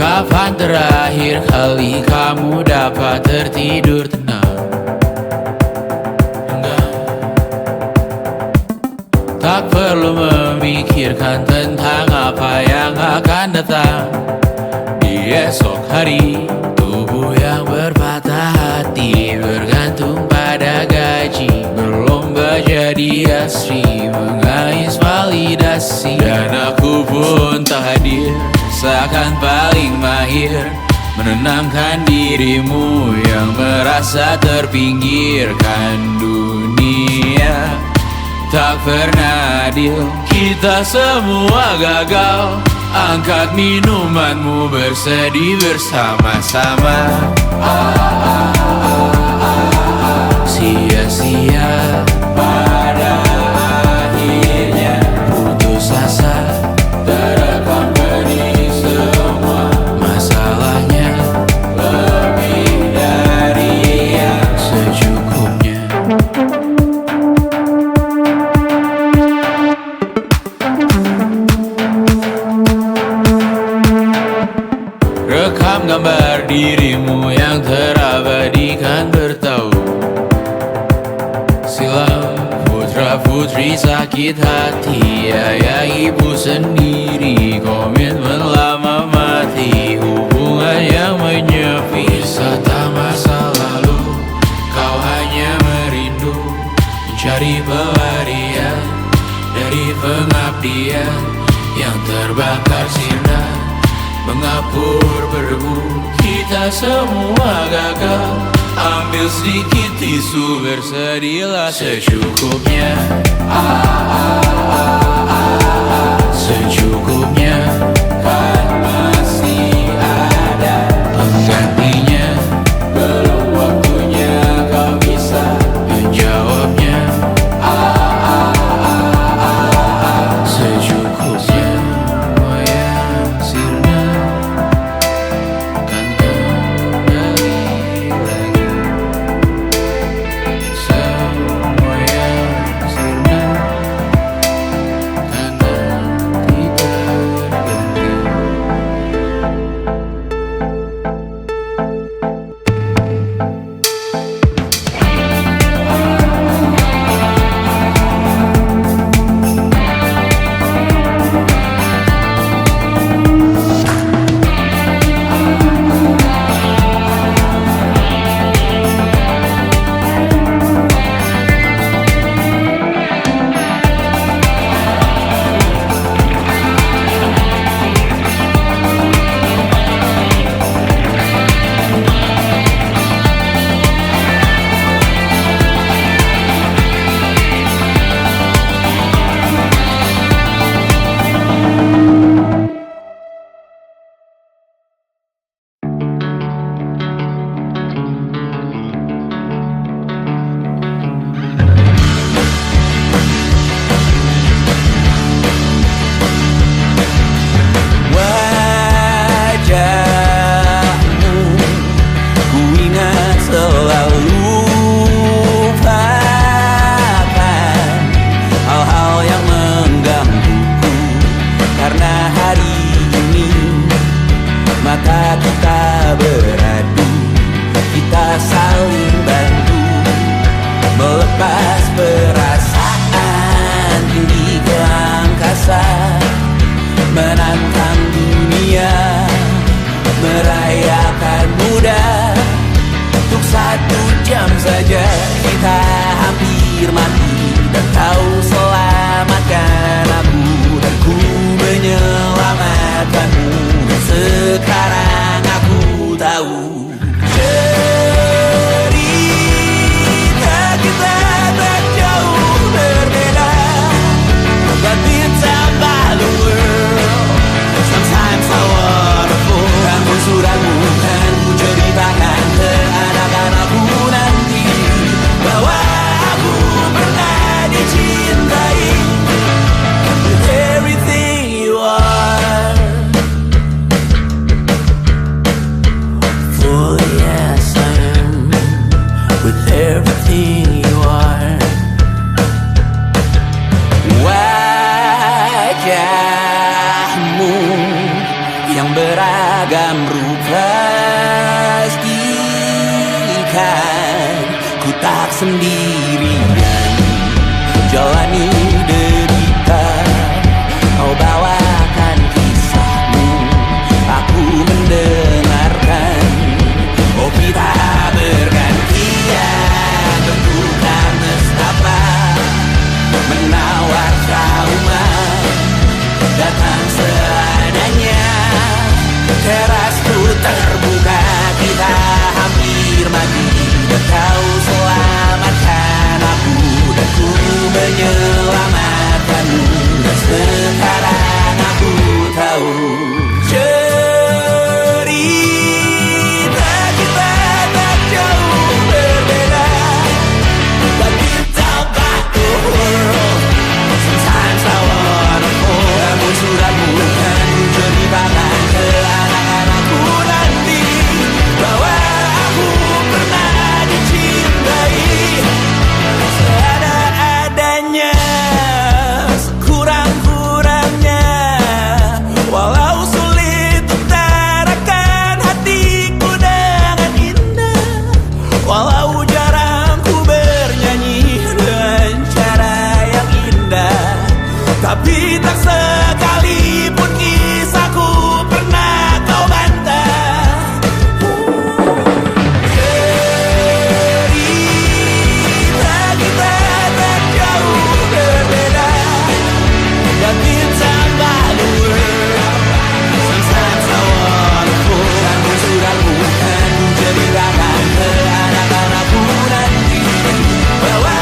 Kapan terakhir kali kamu dapat tertidur tenang? Enggak. Tak perlu memikirkan tentang apa yang akan datang di esok hari. Tubuh yang berpatah hati bergantung pada gaji, berlomba jadi asri, mengais validasi. Dan aku pun tak hadir, seakan paling mahir menenangkan dirimu yang merasa terpinggirkan. Dunia tak pernah adil, kita semua gagal. Angkat minumanmu, bersedih bersama-sama. Sia-sia pada akhirnya putus asa, terekam pedih semua. Masalahnya lebih dari yang secukupnya. Rekam gambar dirimu yang terabadikan bertahun silam. Putra putri sakit hati, ayah ibu sendiri, komitmen lama mati, hubungan yang menyepi. Wisata masa lalu, kau hanya merindu, mencari pelarian dari pengabdian yang terbakar sinar, mengapur berdebu. Kita semua gagal, ambil sedikit tisu, bersedihlah secukupnya. Secukupnya, kan masih ada penggantinya. Belum waktunya kau bisa menjawabnya. Secukupnya, wayang sirna kan kembali lagi. Semua yang sirna kan nanti terganti. Wajahmu ku ingat selalu, lupakan hal-hal yang menggangguku. Karena hari ini mata kita beradu, kita saling bantu melepas perasaan tinggi ke angkasa, menantang dunia, merayakan muda. Untuk 1 jam saja kita hampir mati, dan kau selamatkan aku, dan ku menyelamatkanmu. Dan sekarang aku tahu cerita kita tak jauh berbeda, but it's a balloon world. Sometimes I wonderful. Namun suratmu kan ku ceritakan ke anak-anakku nanti, bahwa aku pernah dicintai with everything you are. For yes I am, with everything you are. Wajahmu yang beragam Ku tak sendirian jalani derita, kau bawakan kisahmu, aku mendengarkan. Oh kita bergantian bertukar nestapa, menawar trauma, datang seadanya. Terasku terbuka, kita hampir mati, dan kau selamatkan aku, dan ku menyelamatkanmu. Dan sekarang aku tahu cerita kita tak jauh berbeda. But we talk about the world. Sometimes I wanna fall. Namun suratmu kan ceritakan ke anak-anakku nanti bahwa aku pernah dicintai seada-adanya, sekurang-kurangnya. Walau sulit utarakan hatiku dengan indah, walau jarang ku bernyanyi dengan cara yang indah, tapi tak sekalipun kisahku pernah kau bantah. Cerita kita tak jauh berbeda, but it's about the world. Sometimes I wanna fall. Namun suratmu kan ceritakan ke anak-anakku nanti bahwa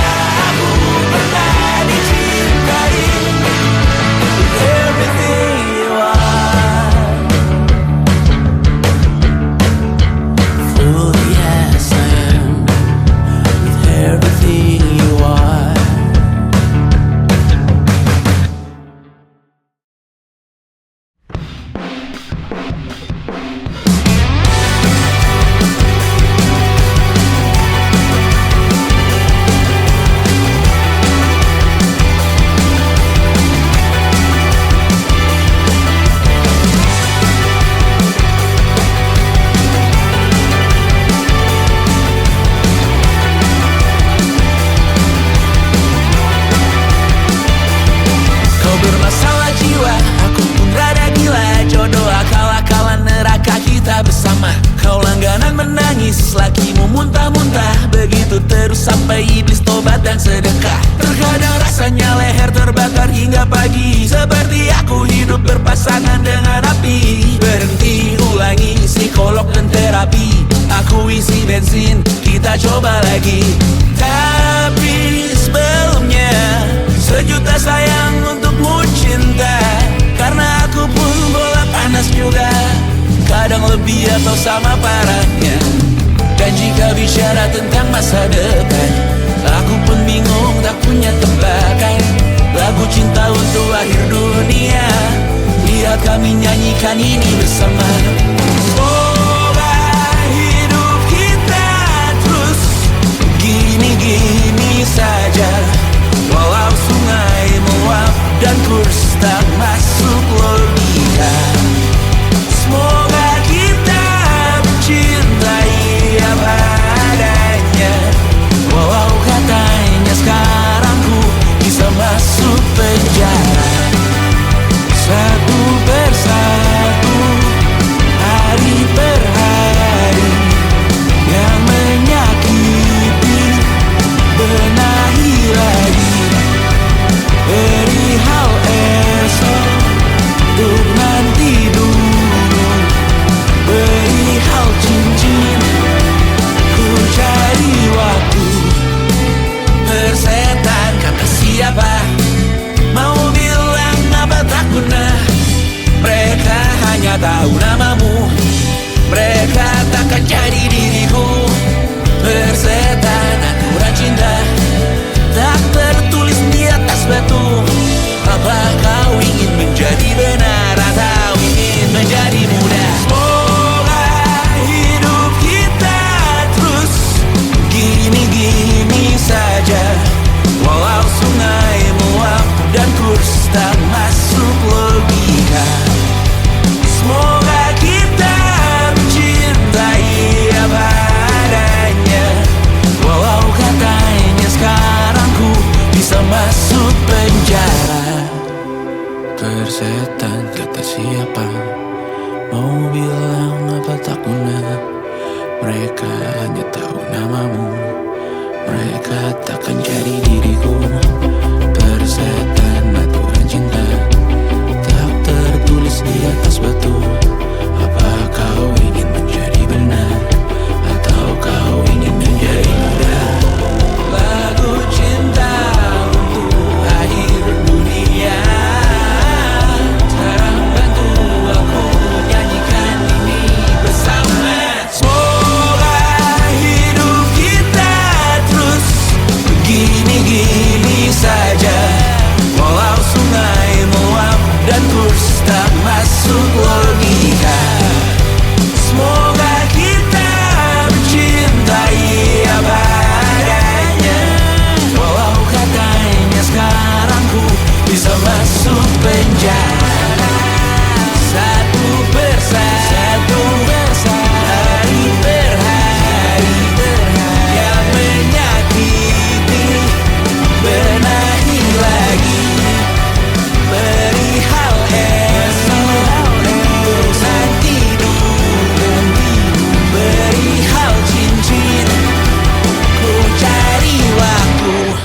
aku pernah dicintai. Everything you are, fully as I am, with everything you are. Kau bermasalah jiwa, aku pun rada gila. Jodoh akal-akalan neraka kita bersama. Kau langganan menangis, lakimu muntah-muntah. Begitu terus sampai iblis tobat dan sedekah. Terkadang rasanya leher terbakar hingga pagi, seperti aku hidup berpasangan dengan api. Berhenti, ulangi psikolog dan terapi. Aku isi bensin, kita coba lagi. Tapi sebelumnya, sejuta sayang untukmu cinta. Karena aku pun bola panas juga, kadang lebih atau sama parahnya. Dan jika bicara tentang masa depan, aku pun bingung tak punya tebakan. Lagu cinta untuk akhir dunia, lihat kami nyanyikan ini bersama. Semoga hidup kita terus gini-gini saja, walau sungai meluap dan kurs tak masuk logika. Semoga kita mencintai apa adanya, walau katanya sekarang ku bisa masuk penjara. Satu persatu Persetan kata siapa, mau bilang apa tak guna. Mereka hanya tahu namamu, mereka takkan jadi diriku. Persetan aturan cinta tak tertulis di atas batu. Apa kau ingin menjadi benar, atau kau ingin menjadi muda? Lagu cinta untuk akhir dunia, sekarang bantu aku nyanyikan ini bersama. Semoga hidup kita terus begini-gini saja, walau sungai meluap dan kurs tak masuk logika. Semoga kita mencintai apa adanya, walau katanya sekarang ku bisa masuk penjara. Satu persatu, hari per hari, yang menyakiti benahi lagi. Perihal esok, nanti dulu. Perihal cincin, ku cari waktu.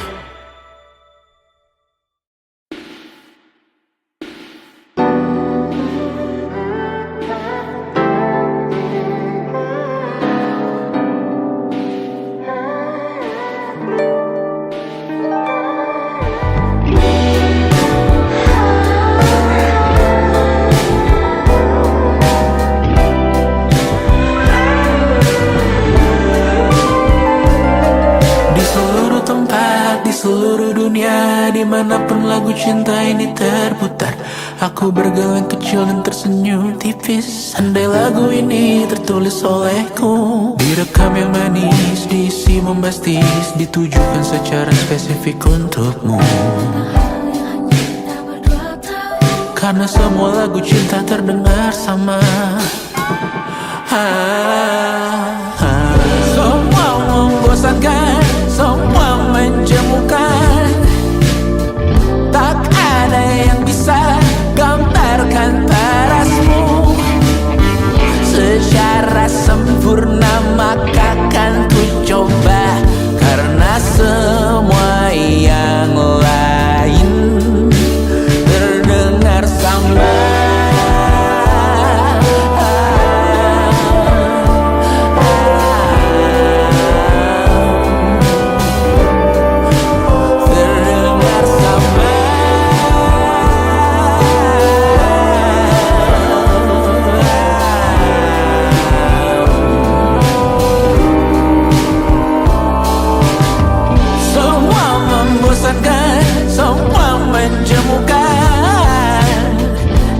Di seluruh tempat, di seluruh dunia, dimanapun lagu cinta ini terputar, aku bergeleng kecil dan tersenyum tipis. Andai lagu ini tertulis olehku, direkam yang manis, diisi bombastis, ditujukan secara spesifik untukmu. Karena semua lagu cinta terdengar sama. Semua membosankan, semua menjemukan, tak ada yang bisa gambarkan parasmu secara sempurna. Maka kan ku coba, karena semua yang lain terdengar sama. Terdengar sama. Semua membosankan, semua menjemukan,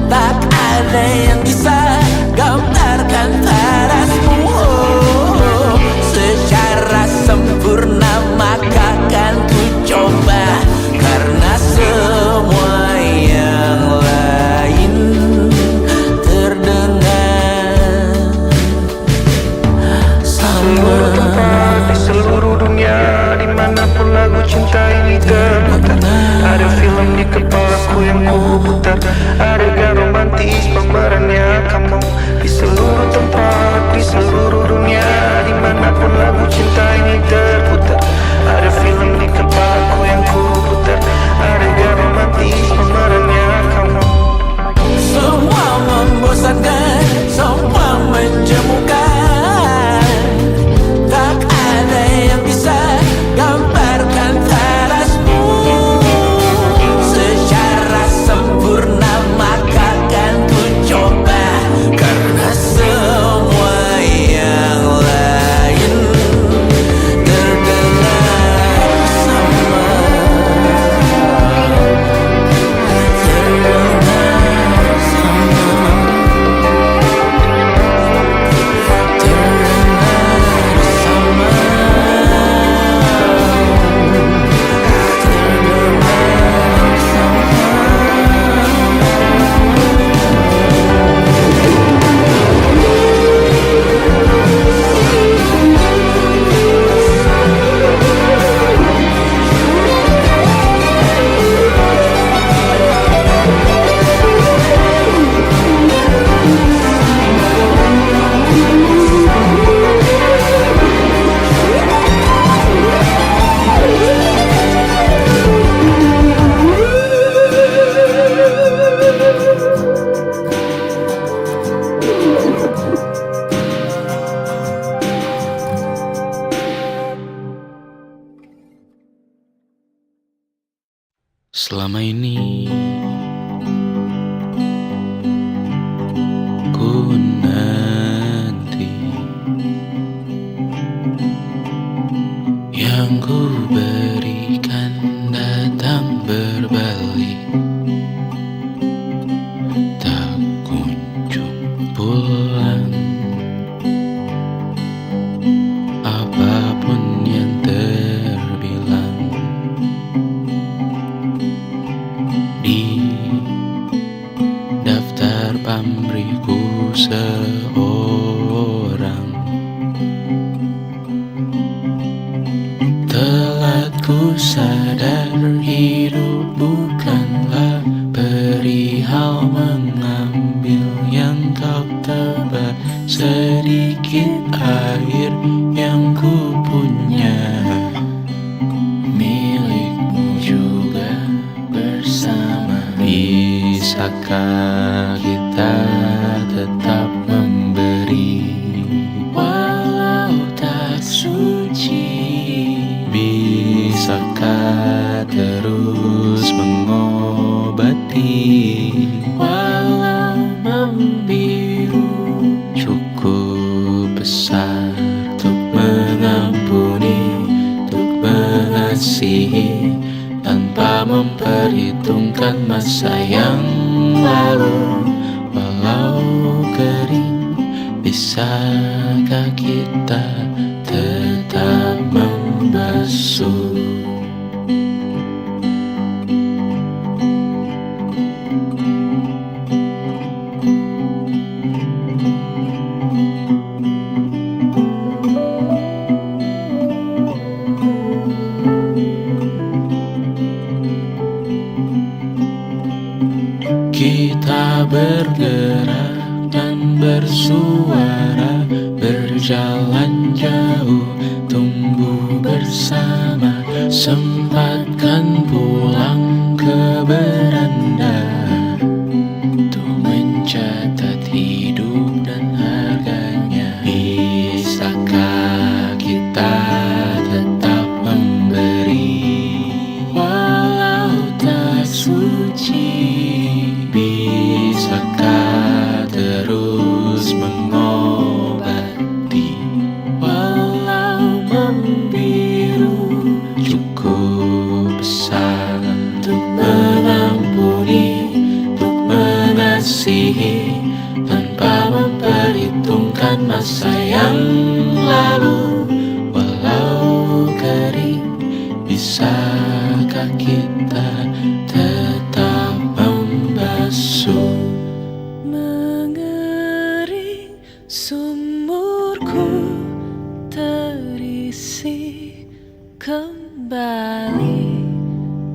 tak ada yang bisa gambarkan parasmu secara sempurna. Maka kan ku coba, karena semua yang lain terdengar sama. Di seluruh dunia, dimanapun lagu cinta ini terputar, ada film di kepalaku yang ku putar, adegan romantis pemerannya kamu. Di seluruh tempat, di seluruh dunia, dimanapun lagu cinta ini terputar, ada film di kepalaku yang ku putar, adegan romantis pemerannya kamu. Semua membosankan, semua menjemukan, tak ada yang bisa gambarkan parasmu secara sempurna. Maka kan ku coba, karena semua yang lain Selama ini ku nanti yang ku berikan datang berbalik, tak kunjung pulang. Apapun yang terbilang di daftar pamrihku seorang, telah ku sadar hidup bukanlah perihal mengambil yang kau tebak. Sedikit air yang ku punya milikmu juga bersama. Bisakah kita tetap memberi walau tak suci? Bisakah terus mengobati walau membiru? Cukup besar untuk mengampuni, untuk mengasihi tanpa memperhitungkan masa yang lalu. Walau kering, bisakah kita tetap membasuh? Kita bergerak dan bersuara, berjalan jauh, tumbuh bersama. Sempatkan pulang ke beranda untuk mencatat hidup dan harganya. Bisakah kita tetap memberi walau tak suci? Bisakah terus mengobati walau membiru? Cukup besar untuk mengampuni, untuk mengasihi tanpa memperhitungkan masa yang lalu. Walau kering, bisakah kita tetap membasuh? Mengering sumurku terisi kembali,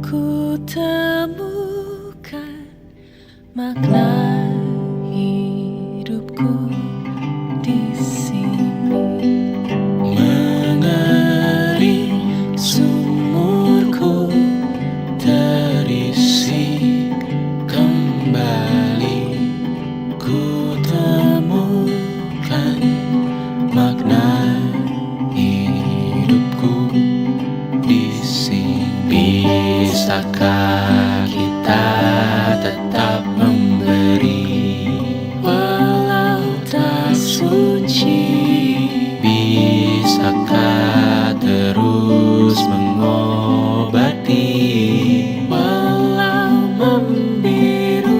ku temukan makna hidupku di sini. Mengering sumurku terisi kembali, ku temukan makna hidupku di sini. Bisakah kita tetap memberi walau tak suci? Bisakah terus mengobati walau membiru?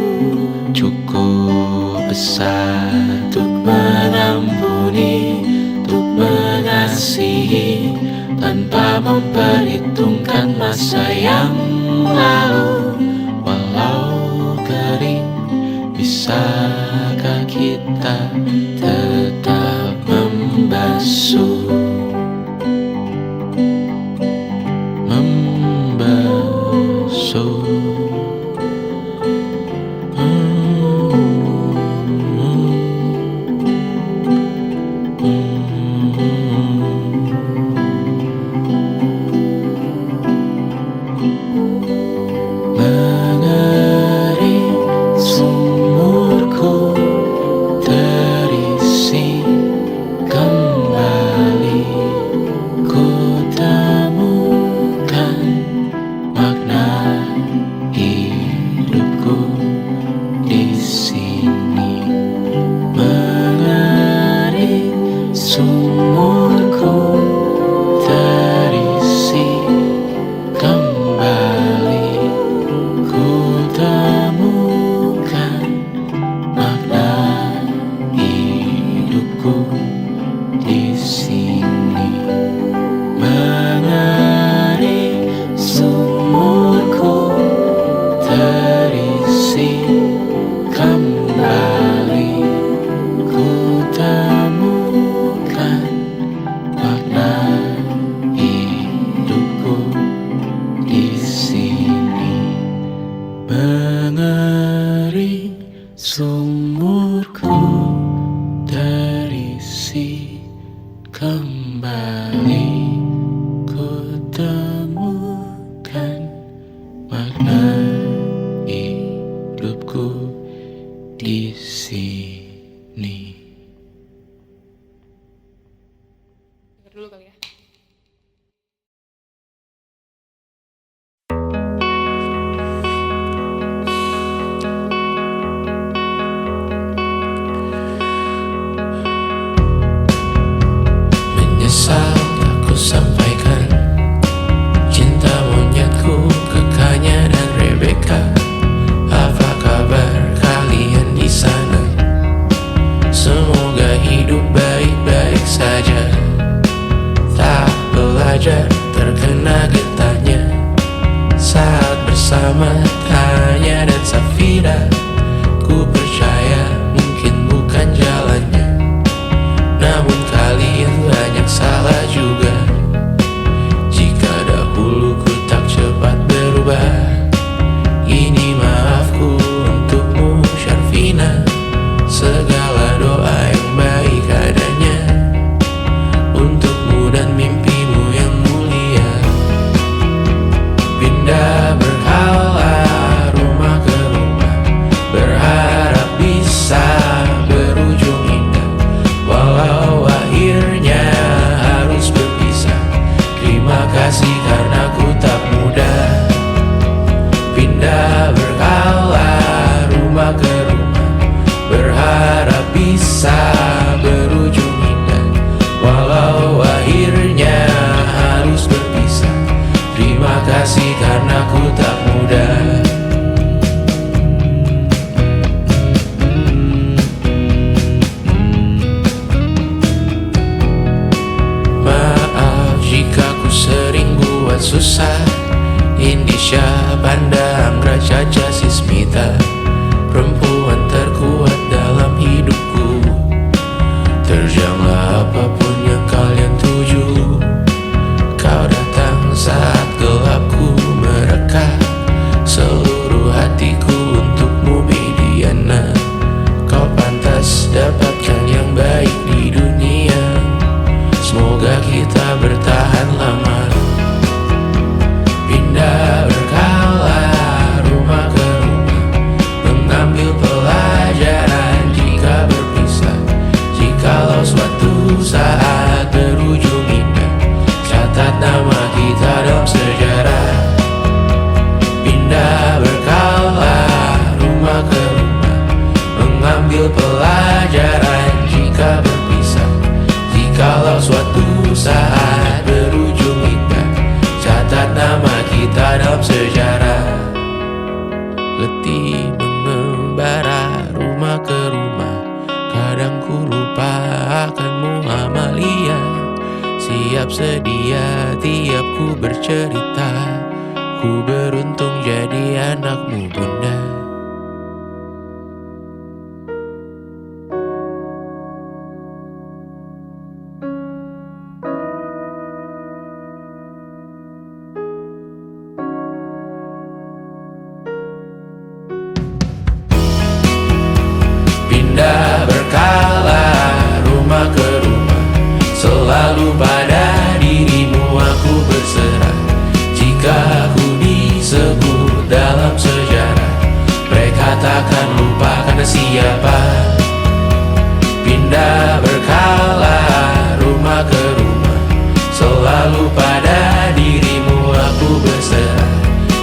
Cukup besar untuk mengampuni, untuk mengasihi tanpa memperhitungkan masa yang lalu. Walau kering, bisakah kita tetap membasuh? Membasuh. Mengering sumurku terisi kembali, Pindah berkala rumah ke rumah, berharap bisa berujung indah. Walau akhirnya harus berpisah, terima kasih karena ku tak mudah. Pindah berkala rumah ke rumah, berharap bisa berujung indah. Walau akhirnya harus berpisah, terima kasih karena ku tak mudah. Maaf jika ku sering buat susah. Indisha, Panda, Anggra, Caca, Sismita, perempuan terkuat dalam hidupku. Terjanglah apapun yang kalian tuju. Kau datang saat gelapku mereka, seluruh hatiku untukmu Mediana. Kau pantas dapatkan yang baik di dunia. Semoga kita bertahan lama. Pindah berkala rumah ke rumah, mengambil pelajaran jika berpisah. Jikalau suatu saat berujung indah, catat nama kita dalam sejarah. Pindah berkala rumah ke rumah, mengambil pelajaran jika berpisah. Jikalau suatu saat berujung indah, catat nama kita dalam sejarah. Letih mengembara rumah ke rumah, kadang ku lupa akanmu Amalia. Siap sedia tiap ku bercerita, ku beruntung jadi anakmu bunda. Pindah berkala rumah ke rumah, selalu pada dirimu aku berserah. Jika ku disebut dalam sejarah, mereka takkan lupa karena siapa. Pindah berkala rumah ke rumah, selalu pada dirimu aku berserah.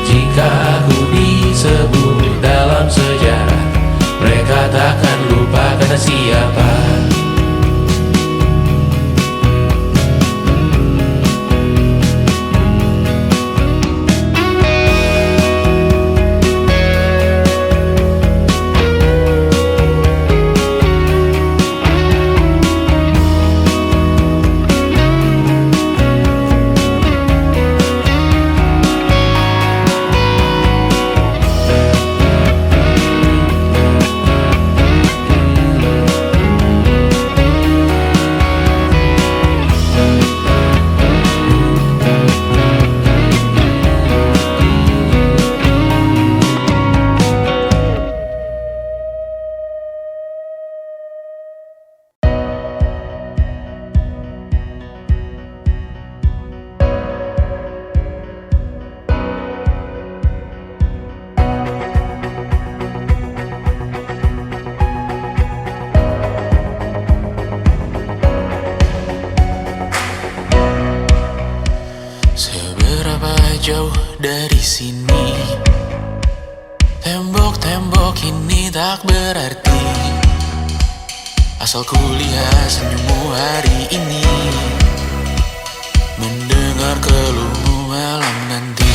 Jika ku disebut dalam sejarah, mereka takkan lupa karena siapa. Jauh dari sini, tembok-tembok ini tak berarti, asal ku lihat senyummu hari ini, mendengar keluhmu malam nanti.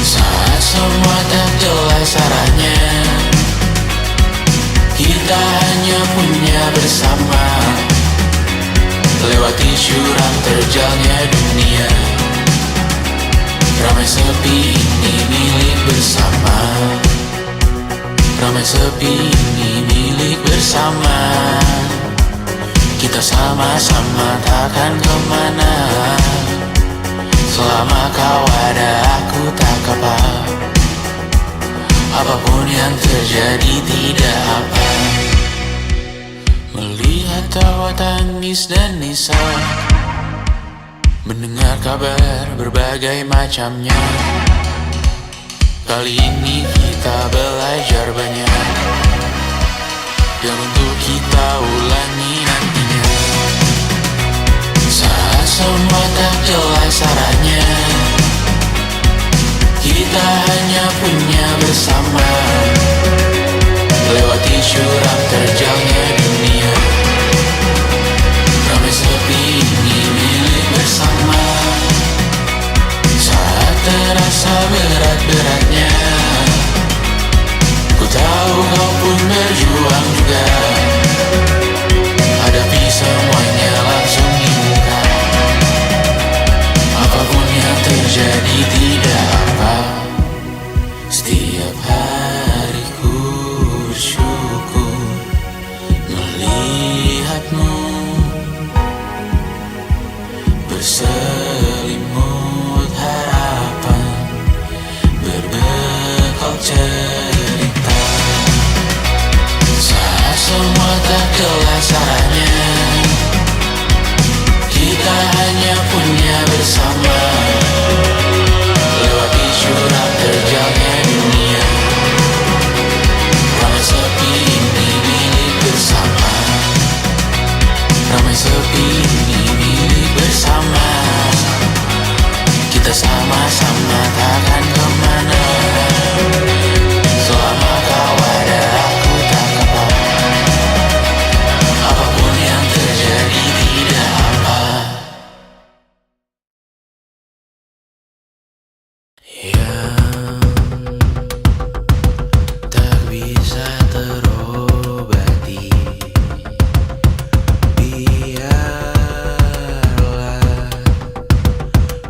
Saat semua tak jelas arahnya, kita hanya punya bersama, lewati jurang terjalnya dunia. Ramai sepi ini milik bersama, ramai sepi ini milik bersama. Kita sama-sama takkan kemana, selama kau ada aku tak apa. Apapun yang terjadi tidak apa. Melihat tawa tangis dan nisa, Mendengar kabar berbagai macamnya. Kali ini kita belajar banyak yang untuk kita ulangi nantinya. Saat semua tak jelas arahnya, kita hanya punya bersama, lewati curam terjalnya dunia. Ramai sepi ini milik bersama. Saat terasa berat-beratnya, ku tahu kau pun berjuang juga. Hadapi semuanya langsung di muka. Apapun yang terjadi tidak apa. Setiap hari ku bersyukur melihatmu berselimut harapan, berbekal cerita. Saat semua tak jelas arahnya, kita hanya punya bersama, lewati curam terjalnya dunia. Ramai sepi ini milik bersama. Ramai sepi ini milik bersama. Kita sama-sama takkan kemana. Selama kau ada aku tak apa. Apapun yang terjadi tidak apa. Yang tak bisa terobati, biarlah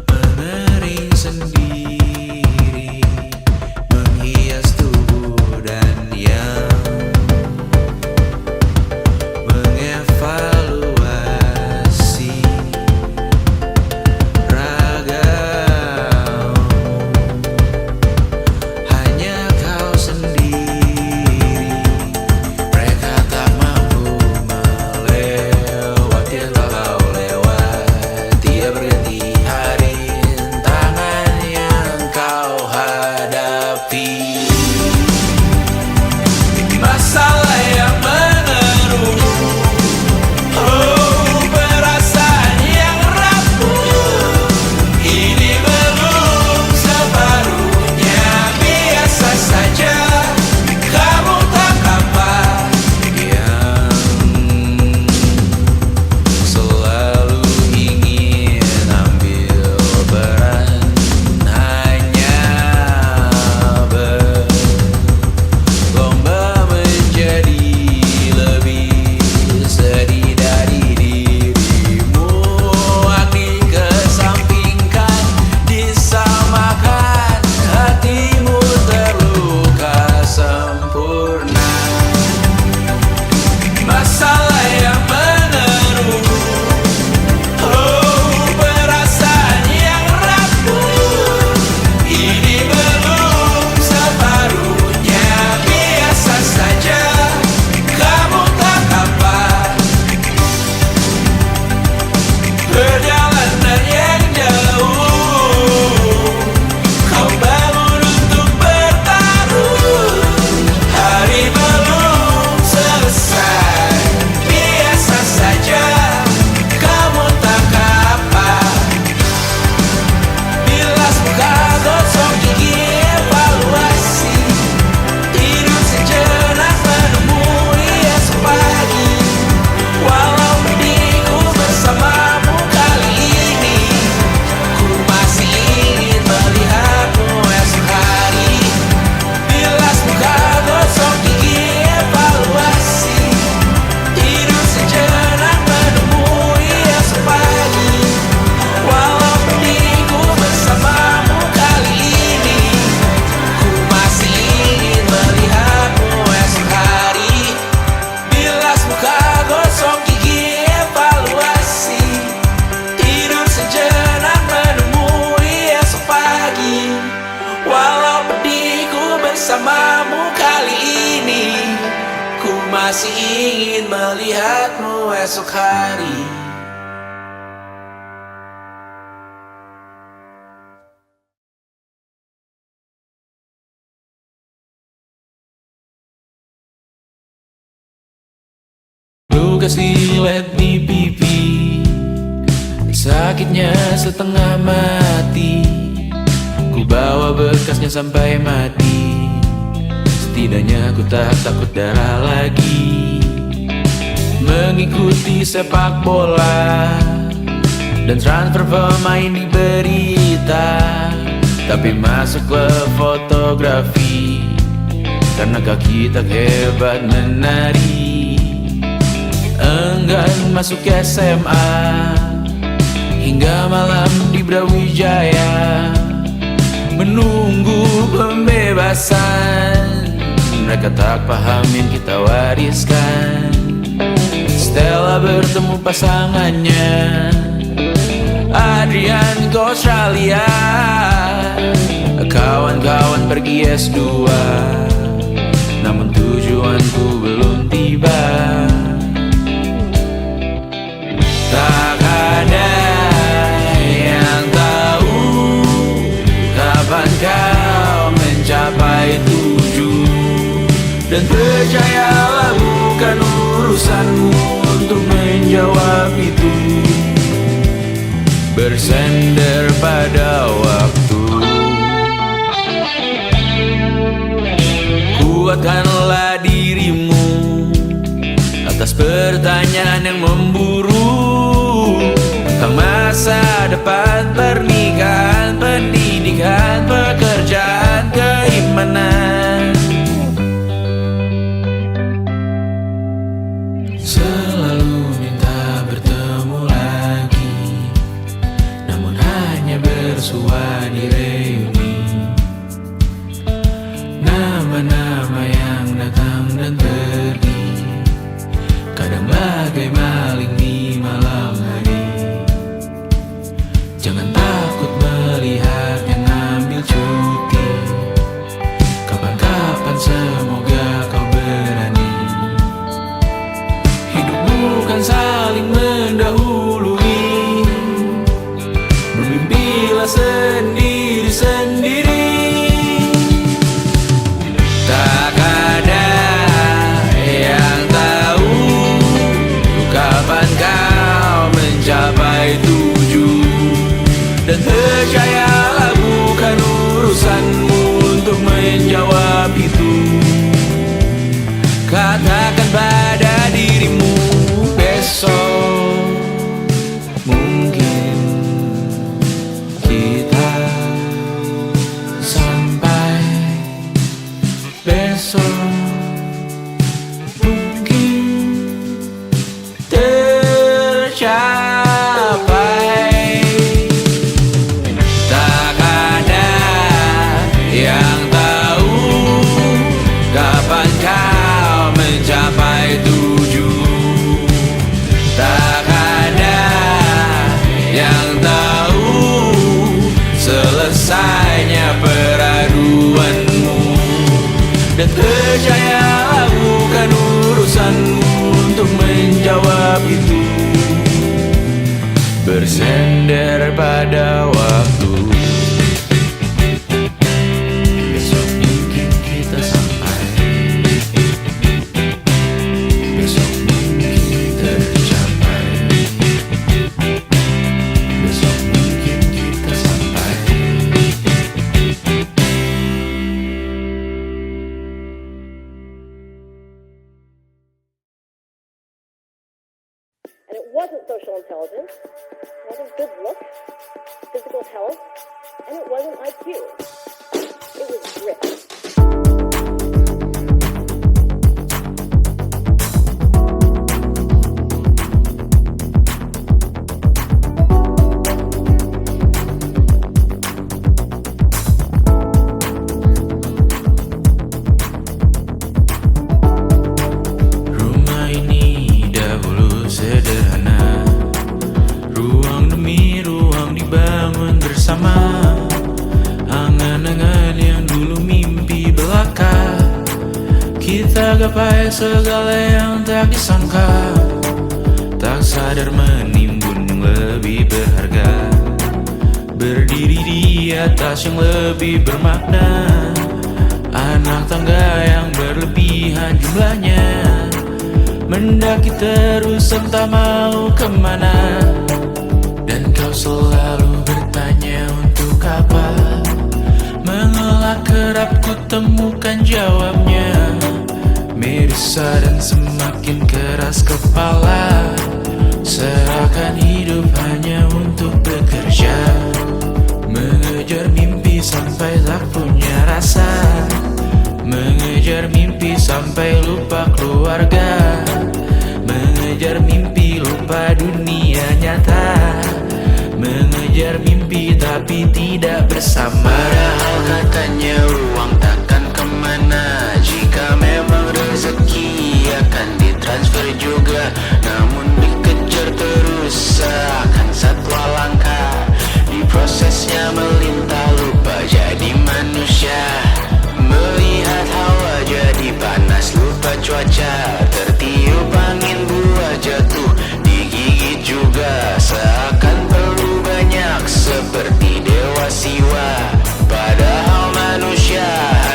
mengering sendiri, menghias tubuh dan yang mengevaluasi ragam. Hanya kau sendiri, mereka tak mampu melewati yang kau lewati. Dia berganti hari, tangan yang kau hadapi. Masalah yang menerus, oh perasaan yang rapuh. Ini belum separuhnya, biasa saja. Kamu tak apa yang selalu ingin ambil peran, hanya berlomba menjadi lebih sedih dari dirimu. Hati kesampingkan, disamakan, hatimu terluka sempurna. Masalah yang menerus, oh perasaan yang rapuh. Ini belum separuhnya, biasa saja. Kamu tak apa. Perjalanan yang jauh, kau bangun untuk bertaruh. Hari belum selesai, biasa saja. Kamu tak apa. Bilas muka, gosok gigi, evaluasi. Tidur sejenak, menemui esok pagi. Walau pedihku bersamamu kali ini, ku masih ingin melihatmu esok hari. Bilas muka, gosok gigi, evaluasi. Tidur sejenak, menemui esok pagi. Walau pedihku bersamamu kali ini, ku masih ingin melihatmu esok hari. Bilas muka, gosok gigi, evaluasi. Tidur sejenak, menemui esok pagi. Walau pedihku bersamamu kali ini, ku masih ingin melihatmu esok hari. luka silet di pipi, sakitnya setengah mati. Ku bawa bekasnya sampai mati. Setidaknya ku tak takut darah lagi. Mengikuti sepak bola dan transfer pemain di berita, tapi masuk ke fotografi karena kaki tak hebat menari. Enggan masuk SMA hingga malam di Brawijaya, menunggu pembebasan. Mereka tak paham yang kita wariskan. Stella bertemu pasangannya, Adrian ke Australia, kawan-kawan pergi S2, namun tujuanku belum tiba. Tak ada yang tahu kapan kau mencapai tujuh, dan percayalah bukan urusanmu untuk menjawab itu. Bersender pada waktu, kuatkanlah dirimu atas pertanyaan yang memburu tentang masa depan, pernikahan, pendidikan, pekerjaan, keimanan. Selalu minta bertemu lagi, namun hanya bersua di reuni. Nama-nama yang datang dan pergi, kadang bagai maling di malam hari. Jangan takut melihat yang ambil cuti, kapan-kapan semoga kau berani. Hidup bukan saling mendahului, bermimpilah sendiri-sendiri. Tak ada yang tahu kapan kau mencapai tujuh, dan percayalah bukan urusanmu untuk menjawab itu. Katakan pada dirimu besok mungkin kita sampai, besok mungkin tercapai. Tak ada yang tahu kapan kau mencapai tujuh. Tak ada yang tahu selesainya peraduanmu, dan percayalah bukan urusanmu untuk menjawab itu. Bersender pada waktu, besok mungkin kita sampai, besok mungkin tercapai, besok mungkin kita sampai. And it wasn't social intelligence, it wasn't good looks, physical health, and it wasn't IQ. It was grit. Rumah ini dahulu sederhana, ruang demi ruang dibangun bersama. Angan-angan yang dulu mimpi belaka, kita gapai segala yang tak disangka. Tak sadar menimbun yang lebih berharga, berdiri di atas yang lebih bermakna. Anak tangga yang berlebihan jumlahnya, mendaki terus entah mau kemana. Dan kau selalu bertanya untuk apa. Mengelak kerap ku temukan jawabnya. Merisa dan semakin keras kepala. Serahkan hidup hanya untuk bekerja. Mengejar mimpi sampai tak punya rasa. Mengejar mimpi sampai lupa keluarga. Mengejar mimpi lupa dunia nyata. Mengejar mimpi tapi tidak bersama. Padahal katanya uang takkan kemana. Jika memang rezeki akan ditransfer juga. Namun dikejar terus seakan satwa langka. Di prosesnya melintah lupa jadi manusia. Melihat hawa jadi panas lupa cuaca. Tertiup angin buah jatuh digigit juga. Seakan perlu banyak seperti dewa siwa. Padahal manusia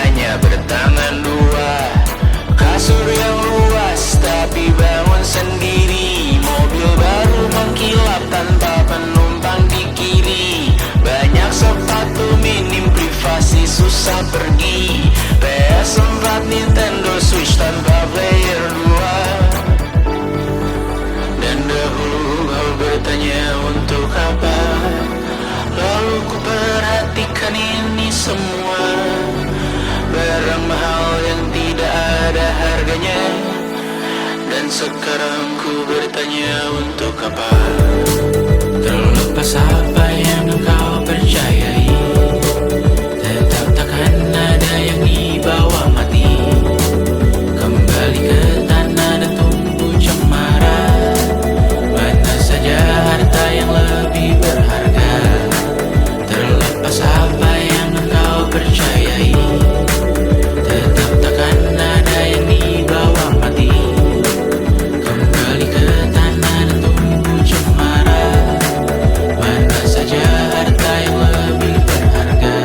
hanya bertangan dua. Kasur yang luas tapi bangun sendiri. Mobil baru mengkilap tanpa penumpang di kiri. Banyak sepatu minim privasi susah pergi. PS4 Nintendo Switch tanpa player 2. Dan dahulu kau bertanya untuk apa. Lalu ku perhatikan ini semua. Barang mahal yang tidak ada harganya. Dan sekarang ku bertanya untuk apa. Terlepas apa yang kau percayai, tetap takkan ada yang dibawa mati. Kembali ke tanah dan tumbuh cemara. Mana saja harta yang lebih berharga. Terlepas apa yang kau percayai, tetap takkan ada yang dibawa mati. Kembali ke tanah dan tumbuh cemara. Mana saja harta yang lebih berharga.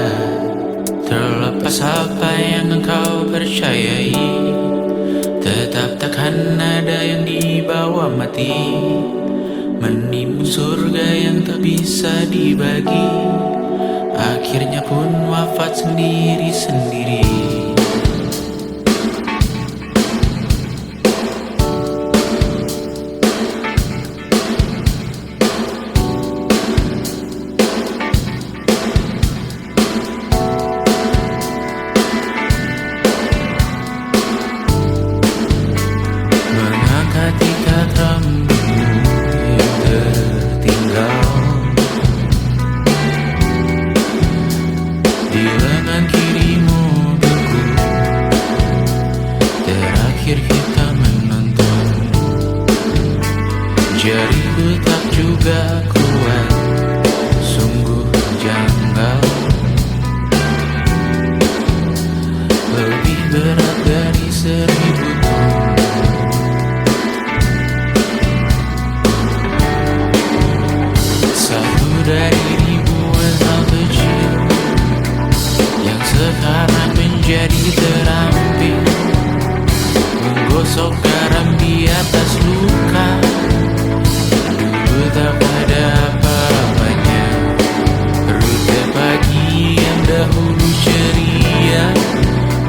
Terlepas apa yang engkau percayai, tetap takkan ada yang dibawa mati. Menimbun surga yang tak bisa dibagi. Akhirnya pun wafat sendiri-sendiri. Mengangkat ikat rambutmu yang tertinggal di lengan kirimu beku. Terakhir kita menonton. Jariku tak juga kuat. Sungguh janggal. Lebih berat dari 1000 ton. Satu dari ribuan hal kecil yang sekarang menjadi terampil. Menggosok garam di atas luka. Dulu tak ada apa-apanya. Rute pagi yang dahulu ceria.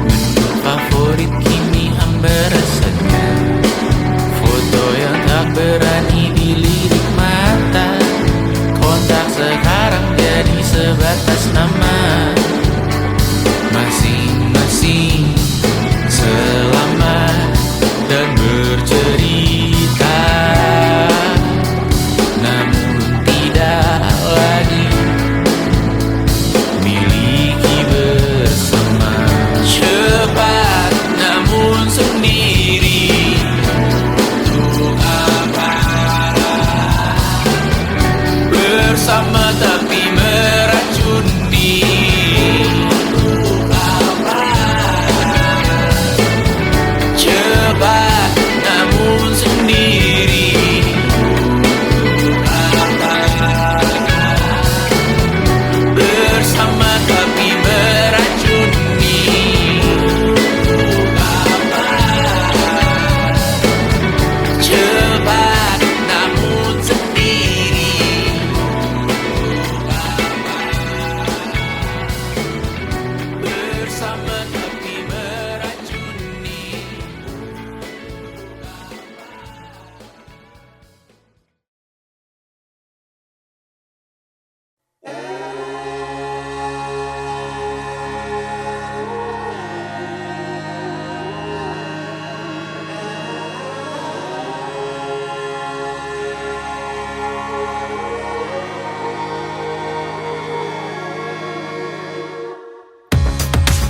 Menu favorit kini hambar rasanya. Foto yang tak berani dilirik mata. Kontak sekarang jadi sebatas nama. Masing-masing selamat dan bercerita.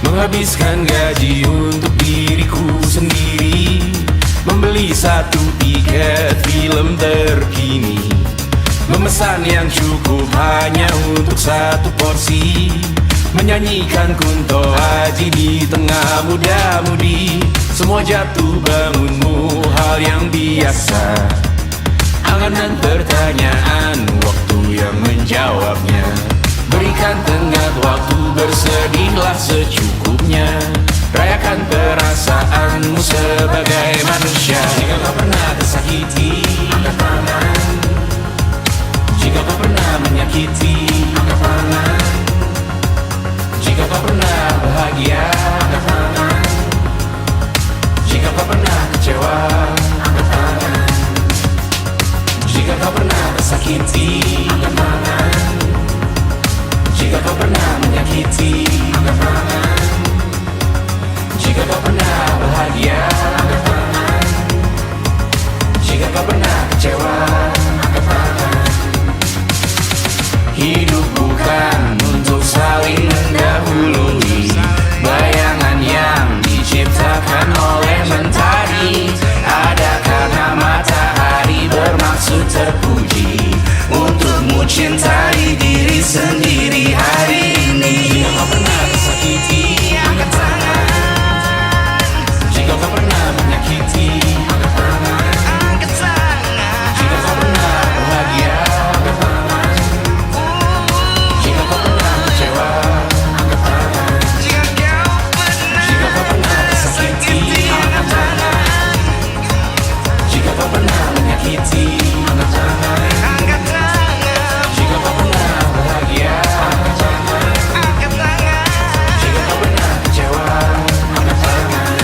Menghabiskan gaji untuk diriku sendiri, membeli satu tiket film terkini, memesan yang cukup hanya untuk satu porsi, menyanyikan Kunto Aji di tengah muda-mudi. Semua jatuh bangunmu hal yang biasa, angan-angan pertanyaan, waktu yang menjawabnya. Berikan tenggat waktu, bersedihlah secukupnya, rayakan perasaanmu sebagai manusia. Jika kau pernah tersakiti, angkat tangan. Jika kau pernah menyakiti, angkat tangan. Jika kau pernah bahagia, angkat tangan. Jika kau pernah kecewa, angkat tangan. Jika kau pernah tersakiti, angkat tangan. Jika kau pernah menyakiti, angkat tangan. Jika kau pernah bahagia, angkat tangan. Jika kau pernah kecewa, angkat tangan. Hidup bukan untuk saling mendahului, bayangan yang diciptakan oleh mentari ada karena matahari bermaksud terpuji, untukmu cintai diri sendiri hari ini. Jika kau pernah tersakiti, angkat tangan. Jika kau pernah menyakiti, angkat tangan. Jika kau pernah bahagia, angkat tangan. Jika kau pernah kecewa, angkat tangan. Jika kau pernah tersakiti, angkat tangan. Jika kau pernah menyakiti, angkat tangan. Jika kau pernah bahagia, angkat tangan. Jika kau pernah kecewa, angkat tangan.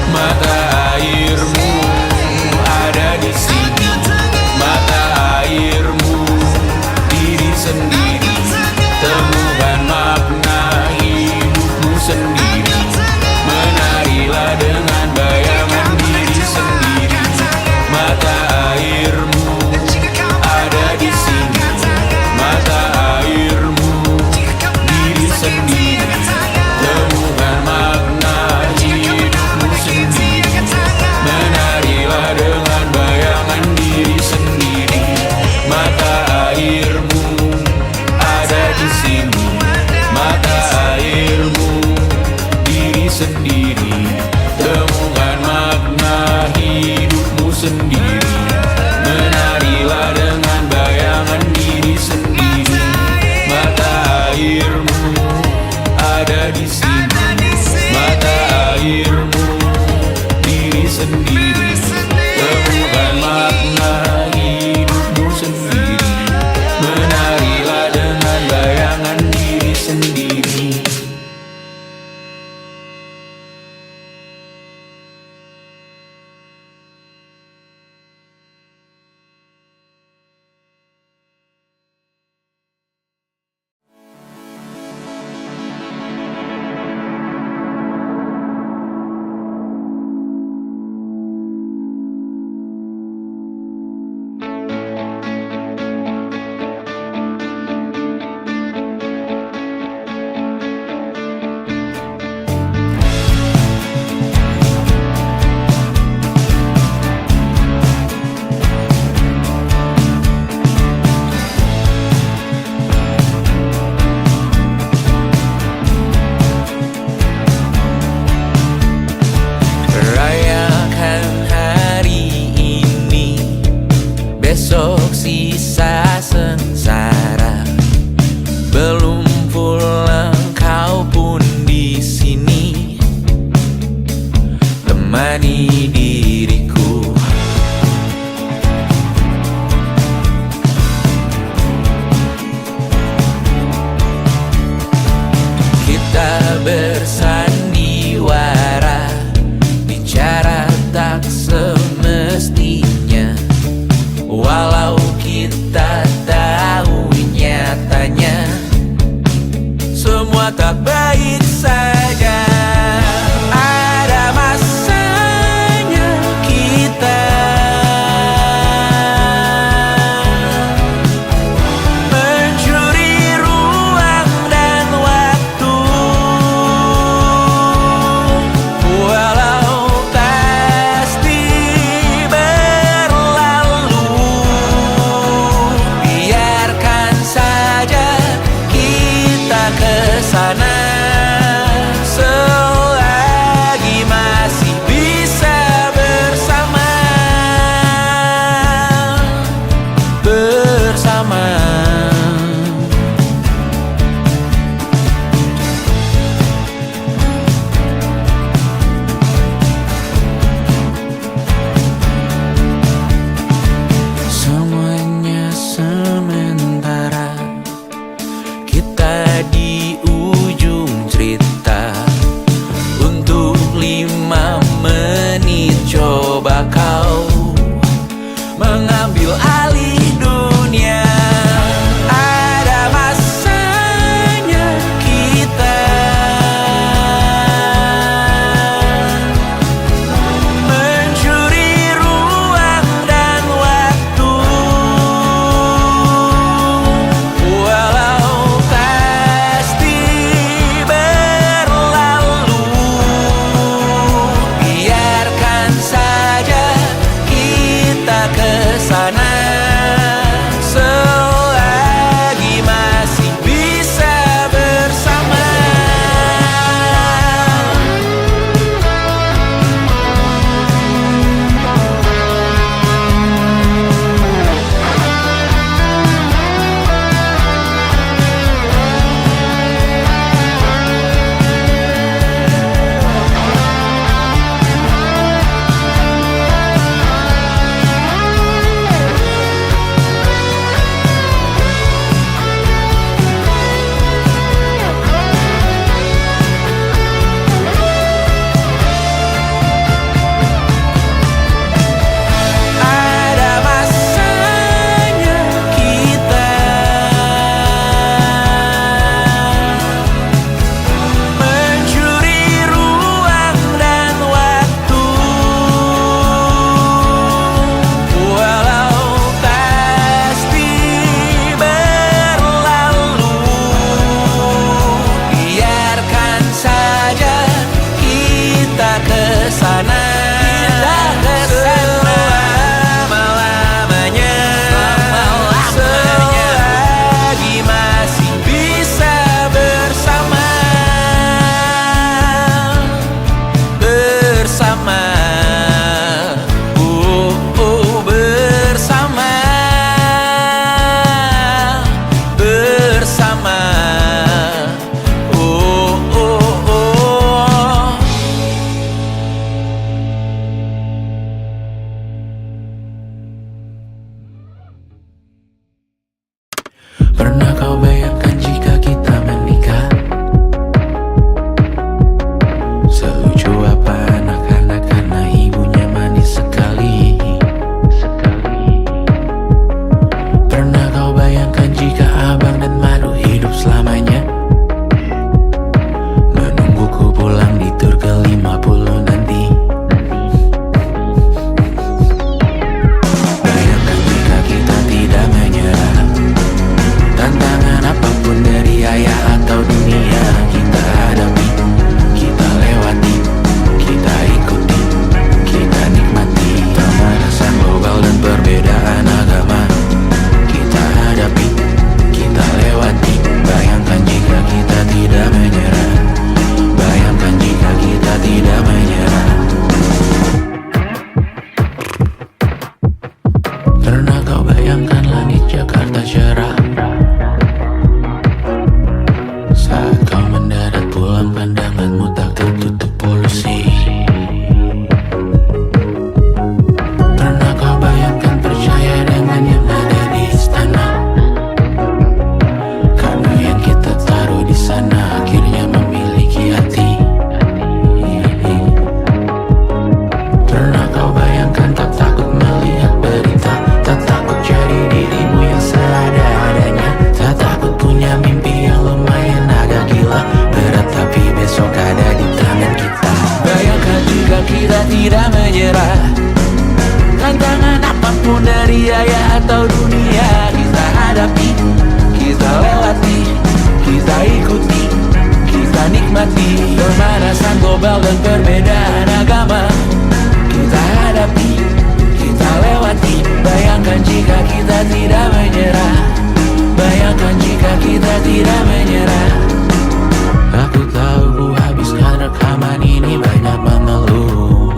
Mata airmu ada di sini, mata airmu diri sendiri, temukan makna hidupmu sendiri, menarilah dengan bayangan diri sendiri. Mata airmu ada di sini, mata airmu diri sendiri, temukan makna hidupmu sendiri, menarilah dengan bayangan diri sendiri. Mata airmu ada di sini, mata airmu diri sendiri, temukan makna hidupmu sendiri, menarilah dengan bayangan diri sendiri. Mata airmu ada di sini, mata airmu diri sendiri, temukan makna hidupmu sendiri, menarilah dengan bayangan diri sendiri. Rayakan hari ini, besok sisa sengsara. Belum pulang kau pun di sini, temani diriku. Kita bersandiwara, bicara tak semestinya, walau kita tahu nyatanya semua tak baik saja. Ada masanya kita mencuri ruang dan waktu kita di ujung cerita. Untuk 5 menit coba kau mengambil alih dunia. Ada masanya kita mencuri ruang dan waktu, walau pasti berlalu. Biarkan saja kita kesana selagi masih bisa bersama. Ada masanya kita mencuri ruang dan waktu, walau pasti berlalu. Biarkan saja kita kesana, selama-lamanya, selagi masih bisa bersama. Bersama, bersama, bersama, Pernah kau bayangkan jika kita menikah? Selucu apa anak-anak karena ibunya manis sekali. Pernah kau bayangkan jika abang dan madu hidup selamanya? Menungguku pulang di tur ke-50 nanti. Bayangkan jika kita tidak menyerah. Tantangan apapun dari ayah atau dunia, kita hadapi, kita lewati, kita ikuti, kita nikmati. Pemanasan global dan perbedaan agama, kita hadapi, kita lewati. Bayangkan jika kita tidak menyerah. Bayangkan jika kita tidak menyerah. Pernah kau bayangkan langit Jakarta cerah saat kau mendarat pulang, pandanganmu tak tertutup polusi? Pernah kau bayangkan percaya dengan yang ada di istana? Karena yang kita taruh di sana akhirnya memiliki hati. Pernah kau bayangkan tak takut melihat berita, tak takut jadi dirimu yang seadanya, tak takut punya mimpi yang lumayan agak gila, berat tapi besok ada di tangan kita. Bayangkan jika kita tidak menyerah. Tantangan apapun dari ayah atau dunia, kita hadapi, kita lewati, kita ikuti, kita nikmati. Pemanasan global dan perbedaan agama, kita hadapi, kita lewati. Bayangkan jika kita tidak menyerah. Bayangkan jika kita tidak menyerah. Aku tahu ku habiskan rekaman ini banyak mengeluh.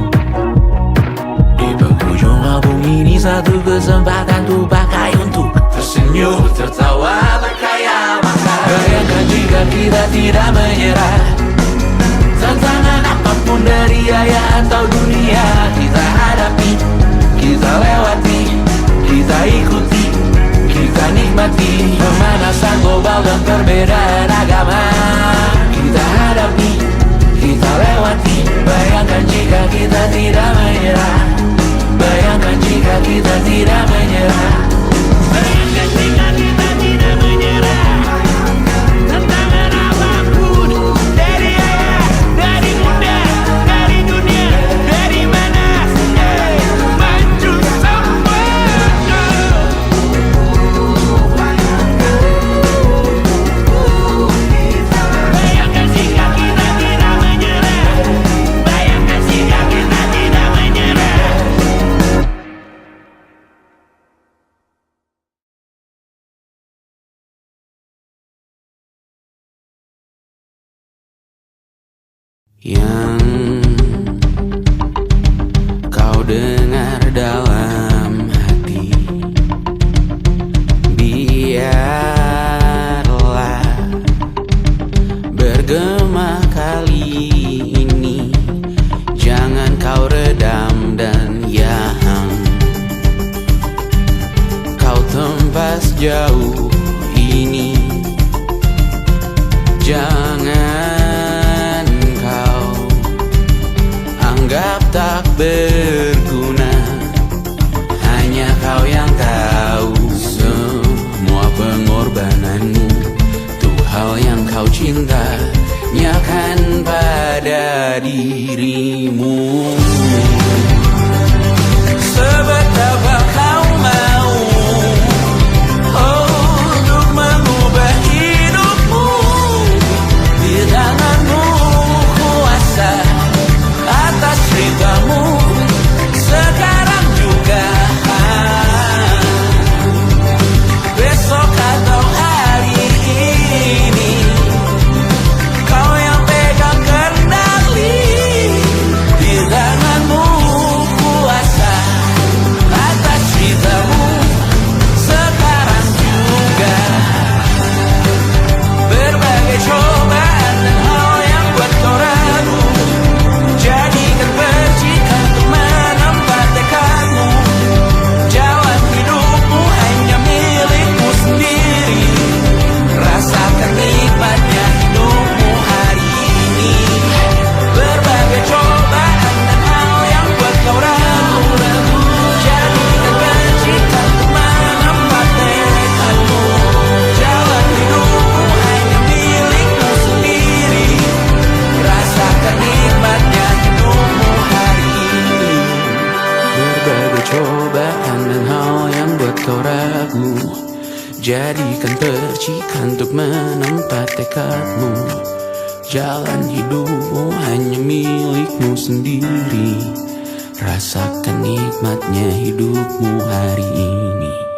Di penghujung album ini satu kesempatan ku pakai untuk tersenyum, tertawa, berkaya maka. Bayangkan jika kita tidak menyerah. Tantangan apapun dari ayah atau dunia, kita hadapi, kita lewati, kita ikuti, kita nikmati. Pemanasan global dan perbedaan kita tidak menyerah. Bayangkan jika kita tidak menyerah. Tantangan apapun, dari ayah, dari bunda, dari dunia, dari mana, maju semua. Bayangkan jika kita tidak menyerah. Bayangkan jika kita tidak menyerah. Yang kau dengar dalam hati, biarlah bergema kali ini. Jangan kau redam dan yang kau tembas jauh ini. Jangan kau anggap tak berguna. Hanya kau yang tahu semua pengorbananmu. Tuh hal yang kau cinta, nyakan pada dirimu. Sebetapa kau mau untuk mengubah hidupmu. Di tanganmu kuasa atas ceritamu sekarang juga, besok atau hari ini. Kau yang pegang kendali. Di tanganmu kuasa atas ceritamu sekarang juga. Berbagai cobaan dan hal yang buat kau ragu, jadikan percikan untuk menempat tekadmu. Jalan hidupmu hanya milikmu sendiri. Rasakan nikmatnya hidupmu hari ini. Berbagai cobaan dan hal yang buat kau ragu, jadikan percikan untuk menempat tekadmu. Jalan hidupmu hanya milikmu sendiri. Rasakan nikmatnya hidupmu hari ini. Berbagai cobaan dan hal yang buat kau ragu, jadikan percikan untuk menempat tekadmu. Jalan hidupmu hanya milikmu sendiri. Rasakan nikmatnya hidupmu hari ini.